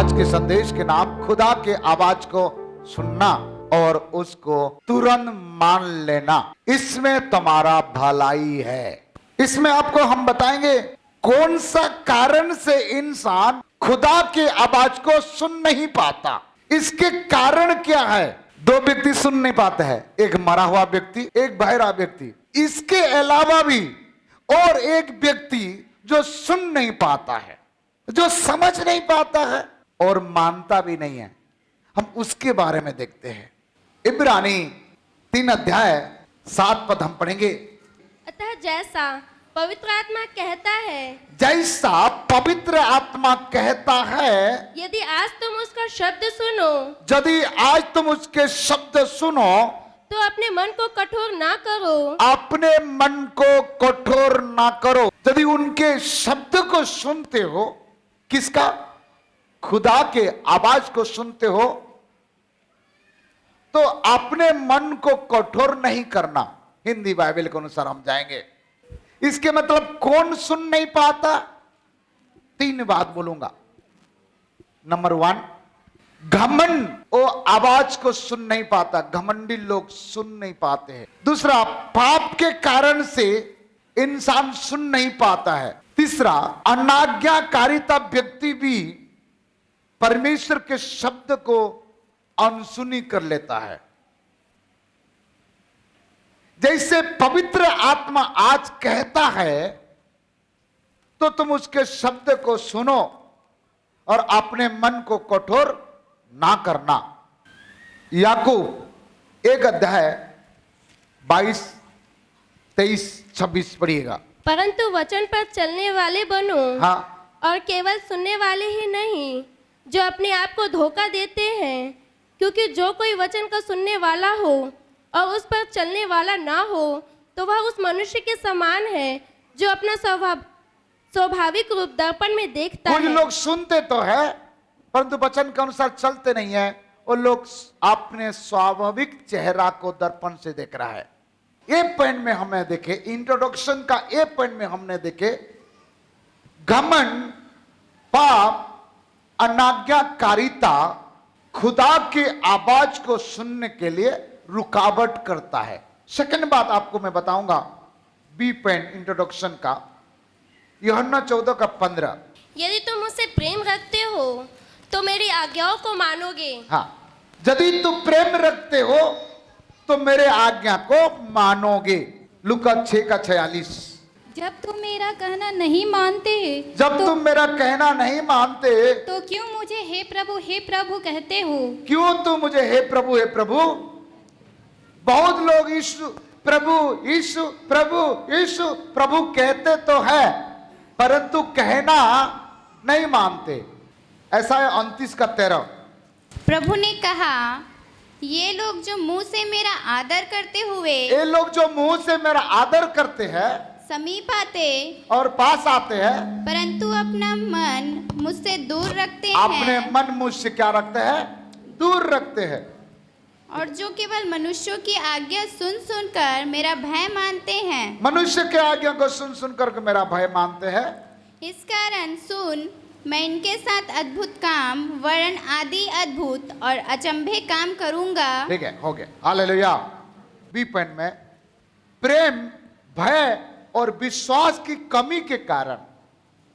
आज के संदेश के नाम खुदा के आवाज को सुनना और उसको तुरंत मान लेना, इसमें तुम्हारा भलाई है। इसमें आपको हम बताएंगे कौन सा कारण से इंसान खुदा के आवाज को सुन नहीं पाता, इसके कारण क्या है। दो व्यक्ति सुन नहीं पाते हैं, एक मरा हुआ व्यक्ति, एक बहरा व्यक्ति। इसके अलावा भी और एक व्यक्ति जो सुन नहीं पाता है, जो समझ नहीं पाता है और मानता भी नहीं है। हम उसके बारे में देखते हैं। इब्रानी 3 अध्याय 7 पद हम पढ़ेंगे। अतः जैसा पवित्र आत्मा कहता है, जैसा पवित्र आत्मा कहता है, यदि आज तुम उसका शब्द सुनो, यदि आज तुम उसके शब्द सुनो, तो अपने मन को कठोर ना करो। अपने मन को कठोर ना करो। यदि उनके शब्द को सुनते हो, किसका? खुदा के आवाज को सुनते हो, तो अपने मन को कठोर नहीं करना। हिंदी बाइबल के अनुसार हम जाएंगे। इसके मतलब कौन सुन नहीं पाता? 3 बात बोलूंगा। नंबर 1, घमंड वो आवाज को सुन नहीं पाता, घमंडी लोग सुन नहीं पाते हैं। दूसरा, पाप के कारण से इंसान सुन नहीं पाता है। तीसरा, अनाज्ञाकारिता व्यक्ति भी परमेश्वर के शब्द को अनसुनी कर लेता है। जैसे पवित्र आत्मा आज कहता है, तो तुम उसके शब्द को सुनो और अपने मन को कठोर ना करना। याकूब 1 अध्याय 22, 23, 26 पढ़िएगा। परंतु वचन पर चलने वाले बनो, हाँ, और केवल सुनने वाले ही नहीं जो अपने आप को धोखा देते हैं। क्योंकि जो कोई वचन का सुनने वाला हो और उस पर चलने वाला ना हो, तो वह उस मनुष्य के समान है जो अपना स्वाभाविक रूप दर्पण में देखता कुछ है। लोग सुनते तो है परंतु वचन के अनुसार चलते नहीं है। वो लोग अपने स्वाभाविक चेहरा को दर्पण से देख रहा है। ये पॉइंट में हमें देखे, इंट्रोडक्शन का ये पॉइंट में हमने देखे, घमंड, पाप, अनाज्ञाकारिता खुदा के आवाज को सुनने के लिए रुकावट करता है। सेकंड बात आपको मैं बताऊंगा, बी पॉइंट इंट्रोडक्शन का, यूहन्ना 14:15। यदि तुम मुझसे प्रेम रखते हो तो मेरी आज्ञाओं को मानोगे। हाँ, यदि तुम प्रेम रखते हो तो मेरे आज्ञा को मानोगे। लूका 6:46। जब तुम मेरा कहना नहीं मानते, जब तुम मेरा कहना नहीं मानते, तो क्यों मुझे हे प्रभु कहते हो? क्यों तुम मुझे हे प्रभु? बहुत लोग यीशु प्रभु यीशु प्रभु यीशु प्रभु कहते तो है परंतु कहना नहीं मानते। ऐसा है 29:13। प्रभु ने कहा, ये लोग जो मुंह से मेरा आदर करते हुए ये लोग जो मुंह से मेरा आदर करते हैं समीप आते और पास आते हैं, परंतु अपना मन मुझसे दूर रखते अपने हैं, मन मुझसे क्या रखते हैं? दूर रखते हैं। और जो केवल मनुष्यों की आज्ञा सुन सुनकर मेरा भय मानते हैं। मनुष्य के आज्ञा को सुन सुन करके मेरा भय मानते हैं। इस कारण सुन, मैं इनके साथ अद्भुत काम वरन आदि अद्भुत और अचंभे काम करूंगा। ठीक है, हो गया, हालेलुया। बी पॉइंट में, प्रेम, भय और विश्वास की कमी के कारण,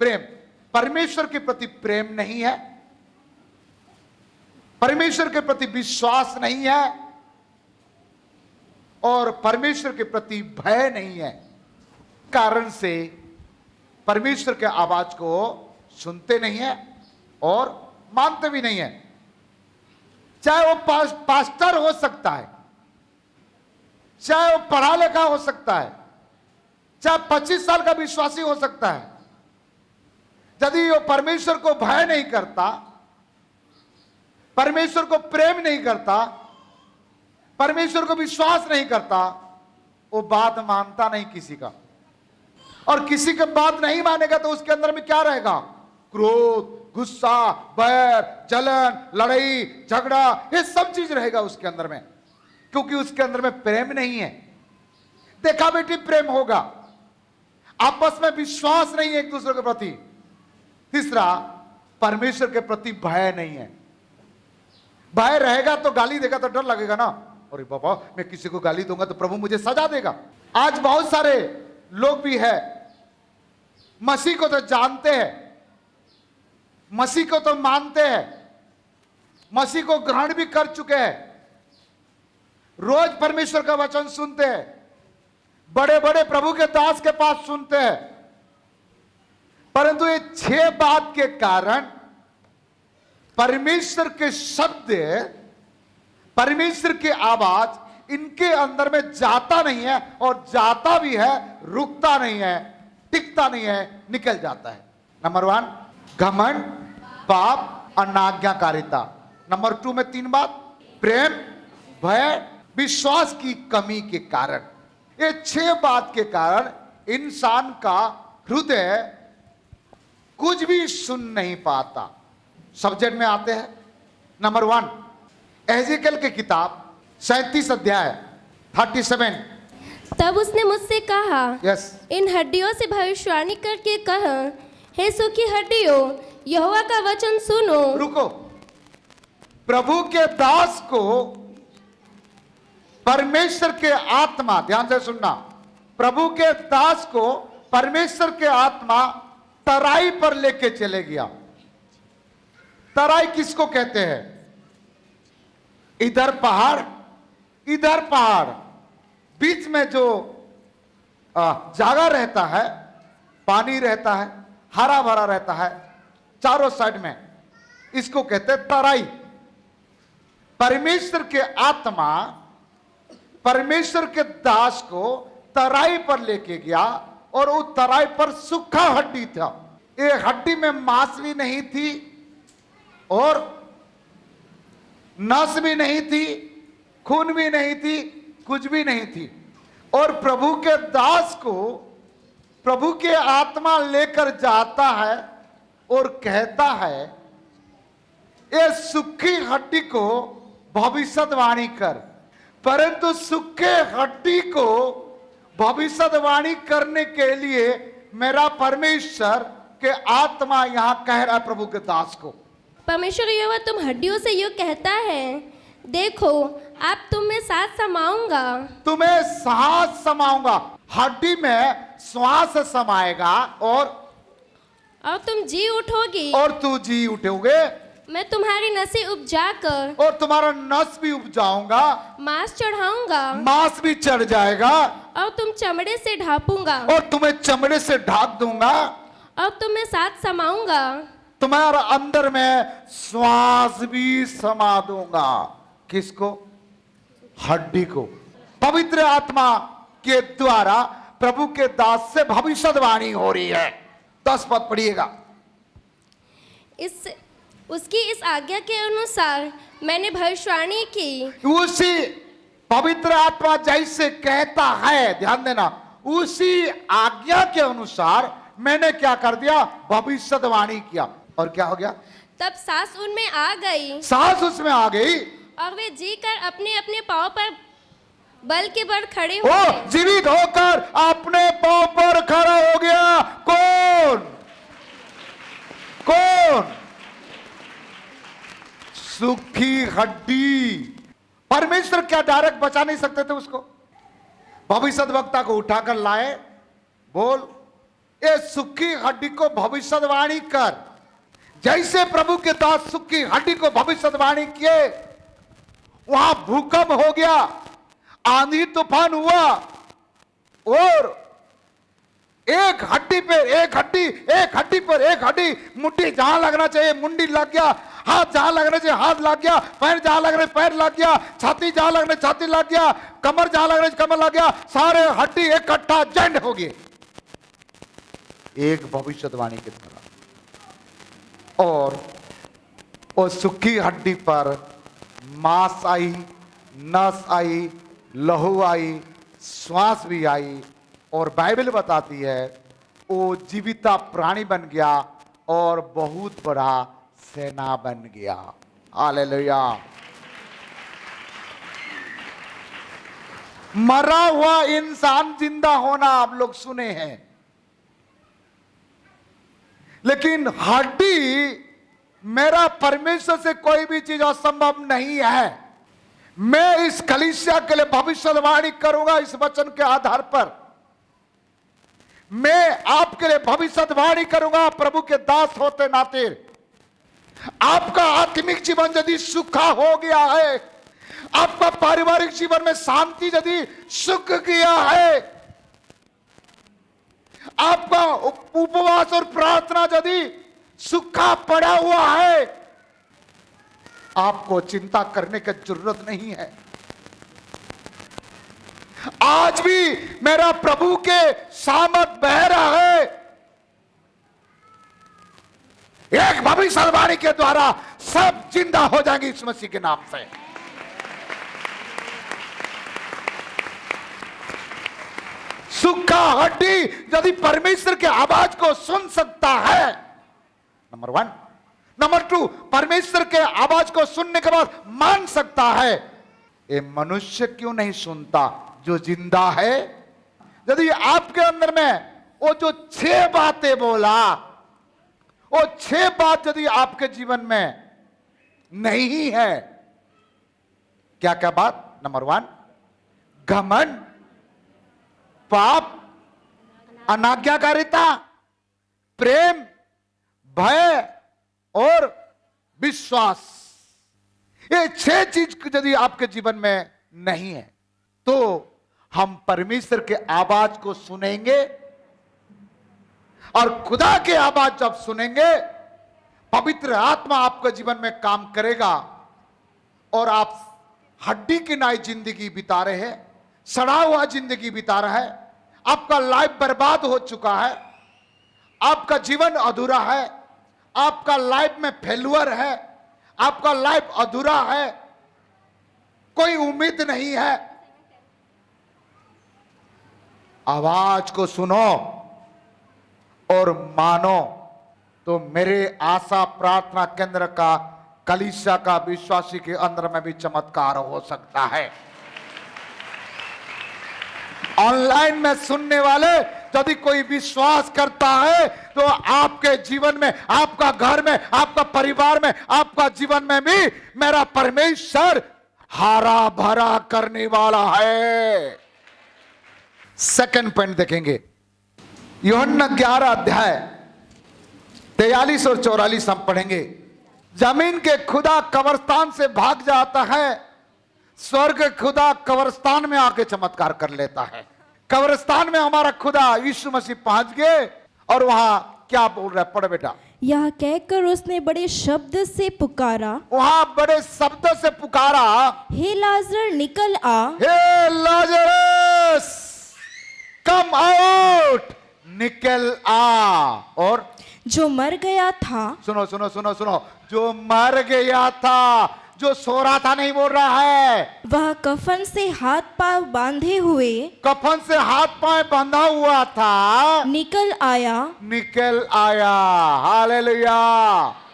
प्रेम, परमेश्वर के प्रति प्रेम नहीं है, परमेश्वर के प्रति विश्वास नहीं है और परमेश्वर के प्रति भय नहीं है, कारण से परमेश्वर के आवाज को सुनते नहीं है और मानते भी नहीं है। चाहे वो पास्टर हो सकता है, चाहे वो पढ़ा लिखा हो सकता है, चाहे 25 साल का विश्वासी हो सकता है, यदि वो परमेश्वर को भय नहीं करता, परमेश्वर को प्रेम नहीं करता, परमेश्वर को विश्वास नहीं करता, वो बात मानता नहीं किसी का। और किसी का बात नहीं मानेगा तो उसके अंदर में क्या रहेगा? क्रोध, गुस्सा, बैर, जलन, लड़ाई, झगड़ा, ये सब चीज रहेगा उसके अंदर में, क्योंकि उसके अंदर में प्रेम नहीं है। देखा बेटी, प्रेम होगा, आपस में विश्वास नहीं है एक दूसरे के प्रति। तीसरा, परमेश्वर के प्रति भय नहीं है। भय रहेगा तो गाली देगा तो डर लगेगा ना, अरे बाबा मैं किसी को गाली दूंगा तो प्रभु मुझे सजा देगा। आज बहुत सारे लोग भी है, मसीह को तो जानते हैं, मसीह को तो मानते हैं, मसीह को ग्रहण भी कर चुके हैं, रोज परमेश्वर का वचन सुनते हैं, बड़े बड़े प्रभु के दास के पास सुनते हैं, परंतु ये 6 बात के कारण परमेश्वर के शब्द, परमेश्वर की आवाज इनके अंदर में जाता नहीं है, और जाता भी है रुकता नहीं है, टिकता नहीं है, निकल जाता है। नंबर 1 घमंड, पाप, अनाज्ञाकारिता। नंबर 2 में 3 बात, प्रेम, भय, विश्वास की कमी के कारण। ये 6 बात के कारण इंसान का हृदय कुछ भी सुन नहीं पाता। सब्जेक्ट में आते हैं। नंबर 1 एजेकियल की किताब 37 अध्याय 37। तब उसने मुझसे कहा, यस, इन हड्डियों से भविष्यवाणी करके कह, हे सूखी हड्डियों, यहोवा का वचन सुनो। रुको, प्रभु के दास को परमेश्वर के आत्मा, ध्यान से सुनना, प्रभु के दास को परमेश्वर के आत्मा तराई पर लेके चले गया। तराई किसको कहते हैं? इधर पहाड़, इधर पहाड़, बीच में जो जगह रहता है, पानी रहता है, हरा भरा रहता है चारों साइड में, इसको कहते हैं तराई। परमेश्वर के आत्मा परमेश्वर के दास को तराई पर लेके गया, और उस तराई पर सूखा हड्डी था। ये हड्डी में मांस भी नहीं थी और नस भी नहीं थी, खून भी नहीं थी, कुछ भी नहीं थी। और प्रभु के दास को प्रभु के आत्मा लेकर जाता है और कहता है, ये सूखी हड्डी को भविष्यवाणी कर। परंतु सूखे हड्डी को भविष्यवाणी करने के लिए मेरा परमेश्वर के आत्मा यहां कह रहा है प्रभु के दास को, परमेश्वर यहोवा तुम हड्डियों से यूं कहता है, देखो आप तुम में सांस समाऊंगा। तुम्हें सांस समाऊंगा, हड्डी में श्वास समाएगा, और तुम जी उठोगी, और तू जी उठोगे, मैं तुम्हारी नसें उपजाकर और तुम्हारा नस भी उपजाऊंगा, मांस चढ़ाऊंगा, मांस भी चढ़ जाएगा, और तुम चमड़े से ढापूंगा, और तुम्हें चमड़े से ढाक दूंगा, और तुम्हें साथ समाऊंगा, तुम्हारा अंदर में श्वास भी समा दूंगा। किसको? हड्डी को। पवित्र आत्मा के द्वारा प्रभु के दास से भविष्यवाणी हो रही है। 10 पद पढ़िएगा। उसकी इस आज्ञा के अनुसार मैंने भविष्यवाणी की। उसी पवित्र आत्मा जैसे कहता है, ध्यान देना, उसी आज्ञा के अनुसार मैंने क्या कर दिया? भविष्यवाणी किया। और क्या हो गया? तब सांस उनमें आ गई, सांस उसमें आ गई, और वे जी कर अपने अपने पांव पर बल के बल खड़े हो वो गए। जीवित होकर अपने पांव पर खड़ा हो गया। कौन? कौन? सूखी हड्डी। परमेश्वर क्या डायरेक्ट बचा नहीं सकते थे उसको? भविष्यद्वक्ता को उठाकर लाए, बोल ये सूखी हड्डी को भविष्यवाणी कर। जैसे प्रभु के दास सूखी हड्डी को भविष्यवाणी किए, वहां भूकंप हो गया, आंधी तूफान हुआ, और एक हड्डी पे एक हड्डी, एक हड्डी पर एक हड्डी, मुट्ठी जहां लगना चाहिए मुंडी लग गया, हाथ जहां लगना चाहिए हाथ लग गया, पैर जहां लगना पैर लग गया, छाती जहां लगना छाती लग गया, कमर जहां लगना कमर लग गया, सारे हड्डी इकट्ठा जंड हो गए, एक भविष्यवाणी की तरह। और उस सूखी हड्डी पर मांस आई, नस आई, लहू आई, श्वास भी आई, और बाइबल बताती है वो जीविता प्राणी बन गया और बहुत बड़ा सेना बन गया। हालेलुया। मरा हुआ इंसान जिंदा होना आप लोग सुने हैं, लेकिन हड्डी मेरा परमेश्वर से कोई भी चीज असंभव नहीं है। मैं इस कलीसिया के लिए भविष्यवाणी करूंगा। इस वचन के आधार पर मैं आपके लिए भविष्यवाणी करूंगा। प्रभु के दास होते नाते आपका आत्मिक जीवन यदि सूखा हो गया है, आपका पारिवारिक जीवन में शांति यदि सूख गया है, आपका उपवास और प्रार्थना यदि सूखा पड़ा हुआ है, आपको चिंता करने की जरूरत नहीं है। आज भी मेरा प्रभु के सामर्थ बह रहा है। एक भविष्यवाणी के द्वारा सब जिंदा हो जाएंगे इस मसीह के नाम से। सूखा हड्डी यदि परमेश्वर के आवाज को सुन सकता है, नंबर 1। नंबर 2, परमेश्वर के आवाज को सुनने के बाद मान सकता है। ये मनुष्य क्यों नहीं सुनता जो जिंदा है? यदि आपके अंदर में वो जो 6 बातें बोला, वो 6 बात यदि आपके जीवन में नहीं है, क्या क्या बात? नंबर 1, घमंड, पाप, अनाज्ञाकारिता, प्रेम, भय और विश्वास। ये 6 चीज यदि आपके जीवन में नहीं है तो हम परमेश्वर के आवाज को सुनेंगे, और खुदा के आवाज जब सुनेंगे, पवित्र आत्मा आपके जीवन में काम करेगा और आप हड्डी की नाई जिंदगी बिता रहे हैं, सड़ा हुआ जिंदगी बिता रहा है, आपका लाइफ बर्बाद हो चुका है, आपका जीवन अधूरा है, आपका लाइफ में फेल्यूर है, आपका लाइफ अधूरा है, कोई उम्मीद नहीं है। आवाज को सुनो और मानो तो मेरे आशा प्रार्थना केंद्र का, कलीसिया का विश्वासी के अंदर में भी चमत्कार हो सकता है। ऑनलाइन में सुनने वाले यदि कोई विश्वास करता है तो आपके जीवन में, आपका घर में, आपका परिवार में, आपका जीवन में भी मेरा परमेश्वर हरा भरा करने वाला है। सेकंड पॉइंट देखेंगे, यूहन्ना 11 अध्याय 43 और 44 हम पढ़ेंगे। जमीन के खुदा कब्रिस्तान से भाग जाता है, स्वर्ग खुदा कब्रिस्तान में आके चमत्कार कर लेता है। कब्रिस्तान में हमारा खुदा यीशु मसीह पहुंच गए और वहां क्या बोल रहा है? पढ़ बेटा। यह कहकर उसने बड़े शब्द से पुकारा, वहां बड़े शब्द से पुकारा, हे लाजर निकल आ। हे लाजरस कम आउट, निकल आ। और जो मर गया था, सुनो सुनो सुनो सुनो, जो मर गया था, जो सो रहा था नहीं बोल रहा है, वह कफन से हाथ पांव बांधे हुए, कफन से हाथ पांव बंधा हुआ था, निकल आया। निकल आया। हालेलुया।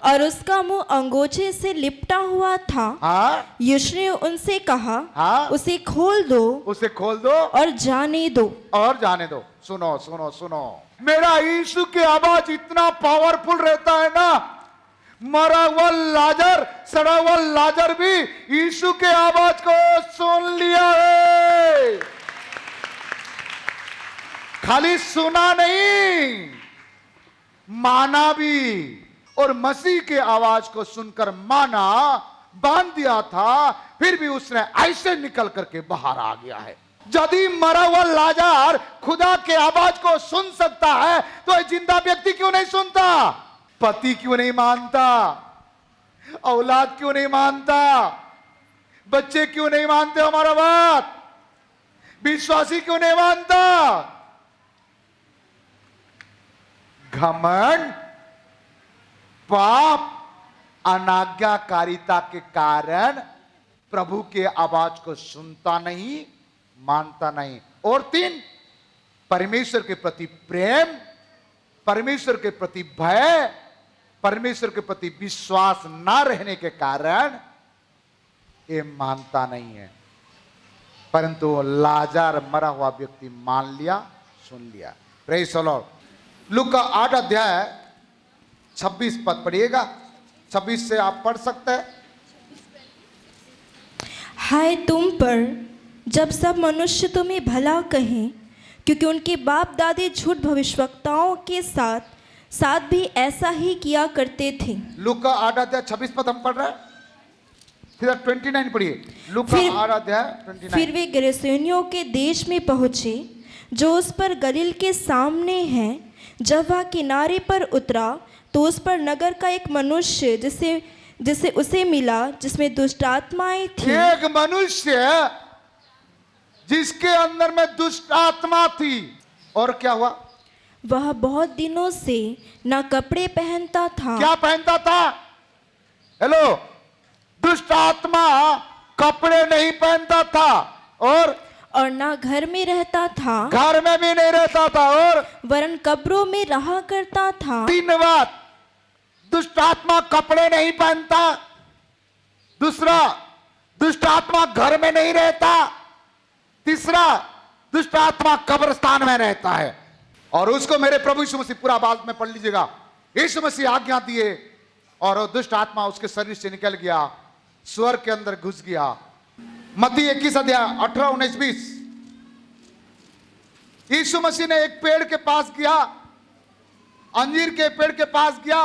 और उसका मुंह अंगोछे से लिपटा हुआ था। हाँ? यीशु ने उनसे कहा, हाँ? उसे खोल दो, उसे खोल दो और जाने दो। और जाने दो। सुनो सुनो सुनो, मेरा यीशु की आवाज इतना पावरफुल रहता है ना, मरा हुआ लाजर, सड़ा हुआ लाजर भी यीशु के आवाज को सुन लिया है। खाली सुना नहीं, माना भी। और मसीह के आवाज को सुनकर माना, बांध दिया था, फिर भी उसने ऐसे निकल करके बाहर आ गया है। यदि मरा हुआ लाजर खुदा के आवाज को सुन सकता है तो जिंदा व्यक्ति क्यों नहीं सुनता? पति क्यों नहीं मानता? औलाद क्यों नहीं मानता? बच्चे क्यों नहीं मानते हमारा बात? विश्वासी क्यों नहीं मानता? घमंड, पाप, अनाज्ञाकारिता के कारण प्रभु के आवाज को सुनता नहीं, मानता नहीं। और 3, परमेश्वर के प्रति प्रेम, परमेश्वर के प्रति भय, परमेश्वर के प्रति विश्वास ना रहने के कारण ये मानता नहीं है। परंतु लाजर मरा हुआ व्यक्ति मान लिया, सुन लिया। Praise the Lord. लूका 8 अध्याय 26 पद पढ़िएगा। 26 से आप पढ़ सकते हैं। हाय तुम पर जब सब मनुष्य तुम्हें भला कहें, क्योंकि उनके बाप दादे झूठ भविष्यवक्ताओं के साथ भी ऐसा ही किया करते थे। लूका 8:26 पद हम पढ़ रहे हैं, फिर 29 पढ़िए। लूका फिर- 8:29। फिर वे गरसेनियों के देश में पहुँचे जो उस पर गलील के सामने हैं। जब वह किनारे पर उतरा तो उस पर नगर का एक मनुष्य जिसे उसे मिला, जिसमें दुष्ट आत्माएं थी। एक मनुष्य जिसके अंदर में दुष्ट आत्मा थी, और क्या हुआ? वह बहुत दिनों से न कपड़े पहनता था। क्या पहनता था? हेलो, दुष्ट आत्मा कपड़े नहीं पहनता था, और न घर में रहता था, घर में भी नहीं रहता था, और वरन कब्रों में रहा करता था। 3 बात। दुष्ट आत्मा कपड़े नहीं पहनता, दूसरा दुष्ट आत्मा घर में नहीं रहता, तीसरा दुष्ट आत्मा कब्रिस्तान में रहता है। और उसको मेरे प्रभु यीशु मसीह, पूरा बात में पढ़ लीजिएगा, यीशु मसीह आज्ञा दिए और वो दुष्ट आत्मा उसके शरीर से निकल गया, स्वर्ग के अंदर घुस गया। मत्ती 21 अध्याय 18, 19, 20। यीशु मसीह ने एक पेड़ के पास गया, अंजीर के पेड़ के पास गया,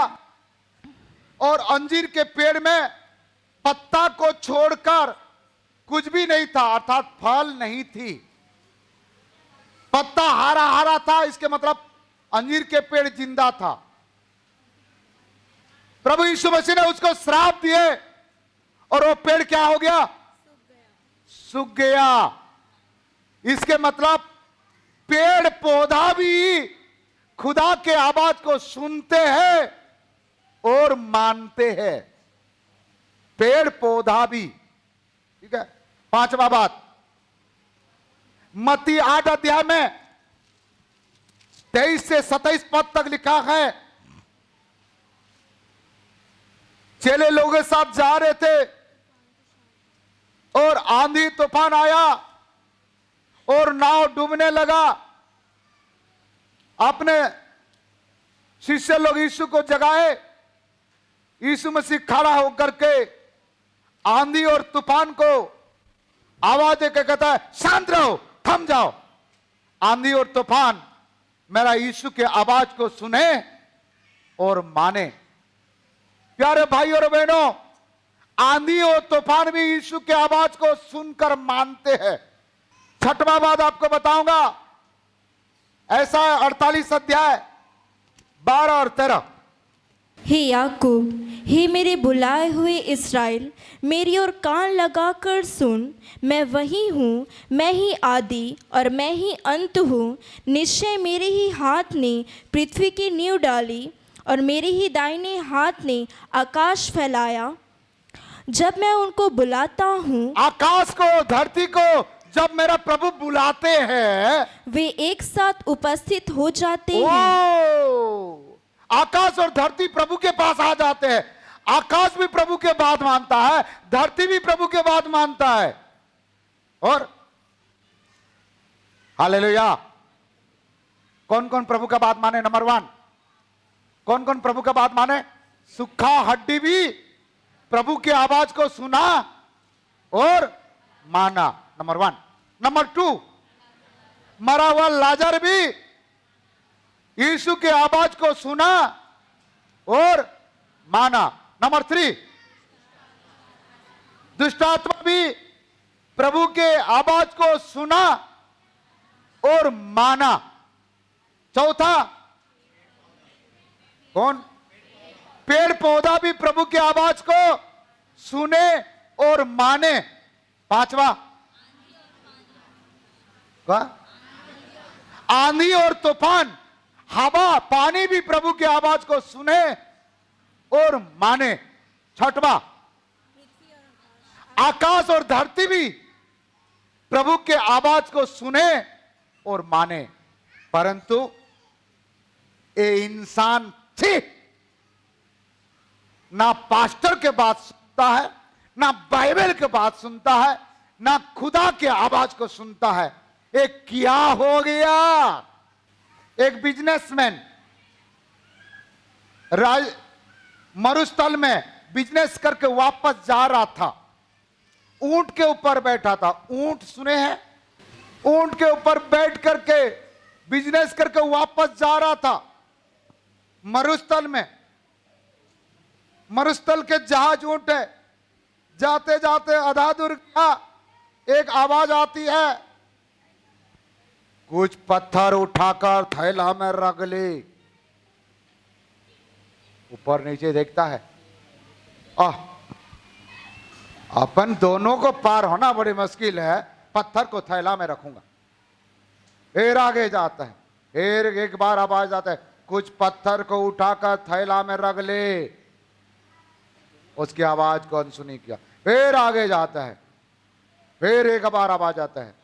और अंजीर के पेड़ में पत्ता को छोड़कर कुछ भी नहीं था, अर्थात फल नहीं थी। पत्ता हरा हरा था, इसके मतलब अंजीर के पेड़ जिंदा था। प्रभु यीशु मसीह ने उसको श्राप दिए और वो पेड़ क्या हो गया? सूख गया। इसके मतलब पेड़ पौधा भी खुदा के आवाज को सुनते हैं और मानते हैं। पेड़ पौधा भी, ठीक है। 5वां बात, मत्ती 8 अध्याय में 23 से 27 पद तक लिखा है, चेले लोगों के साथ जा रहे थे और आंधी तूफान आया और नाव डूबने लगा। अपने शिष्य लोग यीशु को जगाए। यीशु मसीह खड़ा होकर के आंधी और तूफान को आवाज देकर कहता है, शांत रहो, थम जाओ। आंधी और तूफान मेरा यीशु के आवाज को सुने और माने। प्यारे भाई और बहनों, आंधी और तूफान भी यीशु के आवाज को सुनकर मानते हैं। 6वां बात आपको बताऊंगा, ऐसा है 48 अध्याय 12 और 13। हे याकूब, हे मेरे बुलाए हुए इस्राएल, मेरी ओर कान लगाकर सुन। मैं वही हूँ, मैं ही आदि और मैं ही अंत हूँ। निश्चय मेरे ही हाथ ने पृथ्वी की नींव डाली और मेरे ही दाहिने हाथ ने आकाश फैलाया। जब मैं उनको बुलाता हूँ, आकाश को, धरती को जब मेरा प्रभु बुलाते हैं, वे एक साथ उपस्थित हो जाते हैं। ओ, आकाश और धरती प्रभु के पास आ जाते हैं। आकाश भी प्रभु के बात मानता है, धरती भी प्रभु के बात मानता है। और हालेलुया। कौन कौन प्रभु का बात माने? नंबर 1, कौन कौन प्रभु का बात माने? सूखा हड्डी भी प्रभु की आवाज को सुना और माना, नंबर 1। नंबर 2, मरा हुआ लाजर भी यीशु के आवाज को सुना और माना। नंबर 3, दुष्ट आत्मा भी प्रभु के आवाज को सुना और माना। चौथा, कौन? पेड़ पौधा भी प्रभु के आवाज को सुने और माने। 5वां, आंधी और तूफान, हवा, पानी भी प्रभु की आवाज को सुने और माने। 6वां, आकाश और धरती भी प्रभु के आवाज को सुने और माने। परंतु ये इंसान ठीक ना पास्टर के बात सुनता है, ना बाइबल के बात सुनता है, ना खुदा के आवाज को सुनता है। एक क्या हो गया? एक बिजनेसमैन मरुस्थल में बिजनेस करके वापस जा रहा था, ऊंट के ऊपर बैठा था। ऊंट सुने हैं? ऊंट के ऊपर बैठ करके बिजनेस करके वापस जा रहा था मरुस्थल में। मरुस्थल के जहाज ऊंट है, जाते जाते आधा दूर गया, एक आवाज आती है, कुछ पत्थर उठाकर थैला में रख ले। ऊपर नीचे देखता है, अपन दोनों को पार होना बड़ी मुश्किल है, पत्थर को थैला में रखूंगा। फिर आगे जाता है, फिर एक बार आवाज आता है, कुछ पत्थर को उठाकर थैला में रख ले। उसकी आवाज को अनसुनी किया। फिर आगे जाता है, फिर एक बार आवाज आता है,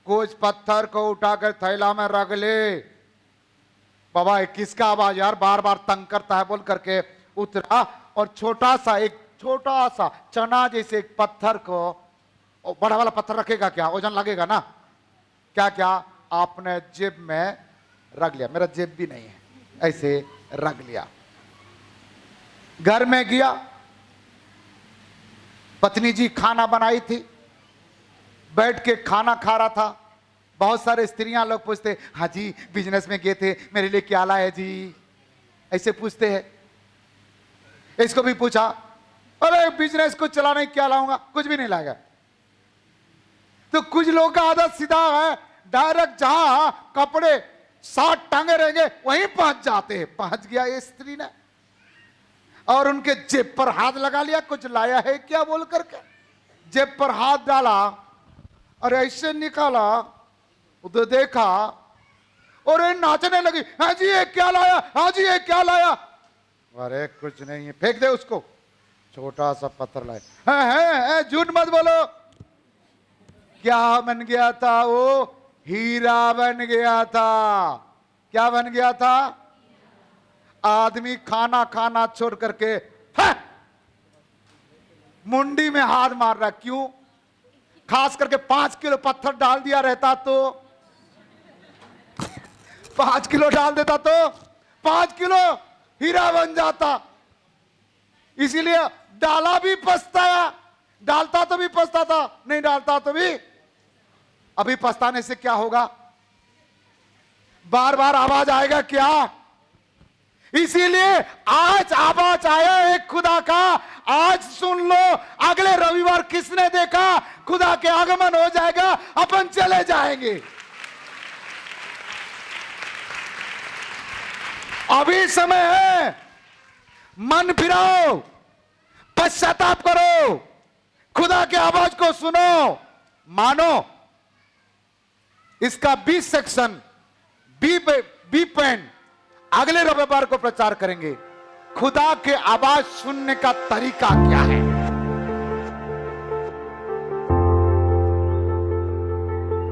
कुछ पत्थर को उठाकर थैला में रख ले। बाबा किसका आवाज यार बार बार तंग करता है बोल करके उतरा, और छोटा सा चना जैसे एक पत्थर को, बड़ा वाला पत्थर रखेगा क्या, वजन लगेगा ना, क्या क्या आपने जेब में रख लिया। मेरा जेब भी नहीं है, ऐसे रख लिया। घर में गया, पत्नी जी खाना बनाई थी, बैठ के खाना खा रहा था। बहुत सारे स्त्रियां लोग पूछते, हाँ जी बिजनेस में गए थे, मेरे लिए क्या लाए जी, ऐसे पूछते हैं। इसको भी पूछा, अरे बिजनेस को चलाने क्या लाऊंगा, कुछ भी नहीं लाएगा। तो कुछ लोगों का आदत सीधा है, डायरेक्ट जहां कपड़े 60 टांगे रहेंगे वहीं पहुंच जाते हैं। पहुंच गया ये स्त्री ने और उनके जेब पर हाथ लगा लिया, कुछ लाया है क्या बोल करके जेब पर हाथ डाला और ऐसे निकाला, उधर देखा और ये नाचने लगी, हाँ जी ये क्या लाया, हाँ जी ये क्या लाया। अरे कुछ नहीं है, फेंक दे उसको। छोटा सा पत्थर लाया, है झूठ मत बोलो। क्या बन गया था वो? हीरा बन गया था। क्या बन गया था? आदमी खाना खाना छोड़ करके मुंडी में हाथ मार रहा। क्यों? खास करके 5 किलो पत्थर डाल दिया रहता तो 5 किलो डाल देता तो 5 किलो हीरा बन जाता। इसीलिए डाला भी पछताया, डालता तो भी पछता था, नहीं डालता तो भी। अभी पछताने से क्या होगा? बार बार आवाज आएगा क्या? इसीलिए आज आवाज आया है खुदा का, आज सुन लो। अगले रविवार किसने देखा खुदा के आगमन हो जाएगा, अपन चले जाएंगे। अभी समय है, मन फिराओ, पश्चाताप करो, खुदा के आवाज को सुनो, मानो। इसका 20 सेक्शन बी पेन अगले रविवार को प्रचार करेंगे। खुदा के आवाज सुनने का तरीका क्या है?